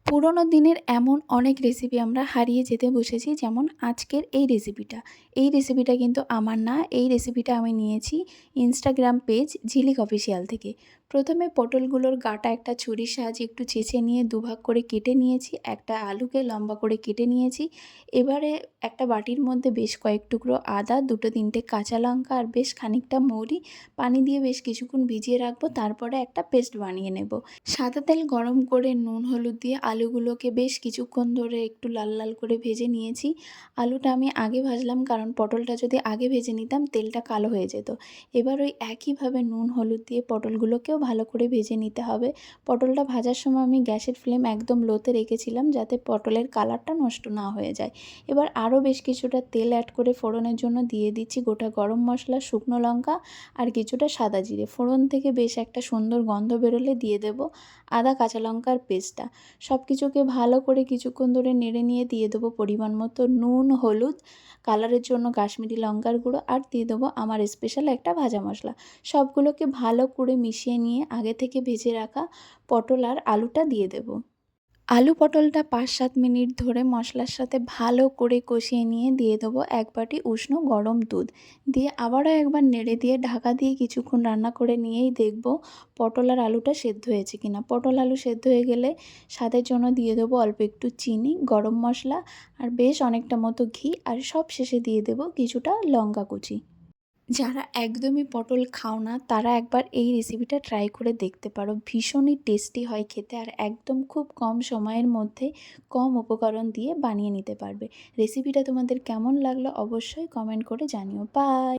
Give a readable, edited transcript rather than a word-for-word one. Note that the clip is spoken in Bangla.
পুরোনো দিনের এমন অনেক রেসিপি আমরা হারিয়ে যেতে বসেছি, যেমন আজকের এই রেসিপিটা। এই রেসিপিটা কিন্তু আমার না, এই রেসিপিটা আমি নিয়েছি ইনস্টাগ্রাম পেজ ঝিলিক অফিসিয়াল থেকে। প্রথমে পটলগুলোর গাটা একটা ছুরির সাহায্যে একটু চেঁচে নিয়ে দুভাগ করে কেটে নিয়েছি, একটা আলুকে লম্বা করে কেটে নিয়েছি। এবারে একটা বাটির মধ্যে বেশ কয়েক টুকরো আদা, দুটো তিনটে কাঁচা লঙ্কা আর বেশ খানিকটা মৌরি পানি দিয়ে বেশ কিছুক্ষণ ভিজিয়ে রাখবো, তারপরে একটা পেস্ট বানিয়ে নেব। সাদা তেল গরম করে নুন হলুদ দিয়ে আলুগুলোকে বেশ কিছুক্ষণ ধরে একটু লাল লাল করে ভেজে নিয়েছি। আলুটা আমি আগে ভাজলাম, কারণ পটলটা যদি আগে ভেজে নিতাম তেলটা কালো হয়ে যেত। এবার ওই একইভাবে নুন হলুদ দিয়ে পটলগুলোকেও ভালো করে ভেজে নিতে হবে। পটলটা ভাজার সময় আমি গ্যাসের ফ্লেম একদম লোতে রেখেছিলাম, যাতে পটলের কালারটা নষ্ট না হয়ে যায়। এবার আরও বেশ কিছুটা তেল অ্যাড করে ফোড়নের জন্য দিয়ে দিচ্ছি গোটা গরম মশলা, শুকনো লঙ্কা আর কিছুটা সাদা জিরে। ফোড়ন থেকে বেশ একটা সুন্দর গন্ধ বেরোলে দিয়ে দেবো আদা কাঁচা লঙ্কার পেস্টটা। সব কিছুকে ভালো করে কিছুক্ষণ ধরে নেড়ে নিয়ে দিয়ে দেবো পরিমাণ মতো নুন, হলুদ, কালারের জন্য কাশ্মীরি লঙ্কার গুঁড়ো, আর দিয়ে দেবো আমার স্পেশাল একটা ভাজা মশলা। সবগুলোকে ভালো করে মিশিয়ে নিয়ে আগে থেকে ভেজে রাখা পটল আর আলুটা দিয়ে দেবো। আলু পটলটা ৫-৭ মিনিট ধরে মশলার সাথে ভালো করে কষিয়ে নিয়ে দিয়ে দেবো এক বাটি উষ্ণ গরম দুধ। দিয়ে আবারও একবার নেড়ে দিয়ে ঢাকা দিয়ে কিছুক্ষণ রান্না করে নিয়েই দেখব পটল আর আলুটা সেদ্ধ হয়েছে কিনা। পটল আলু সেদ্ধ হয়ে গেলে স্বাদের জন্য দিয়ে দেবো অল্প একটু চিনি, গরম মশলা আর বেশ অনেকটা মতো ঘি, আর সব শেষে দিয়ে দেবো কিছুটা লঙ্কা কুচি। যারা একদমই পটল খাও না, তারা একবার এই রেসিপিটা ট্রাই করে দেখতে পারো। ভীষণই টেস্টি হয় খেতে, আর একদম খুব কম সময়ের মধ্যে কম উপকরণ দিয়ে বানিয়ে নিতে পারবে। রেসিপিটা তোমাদের কেমন লাগলো অবশ্যই কমেন্ট করে জানিও। বাই।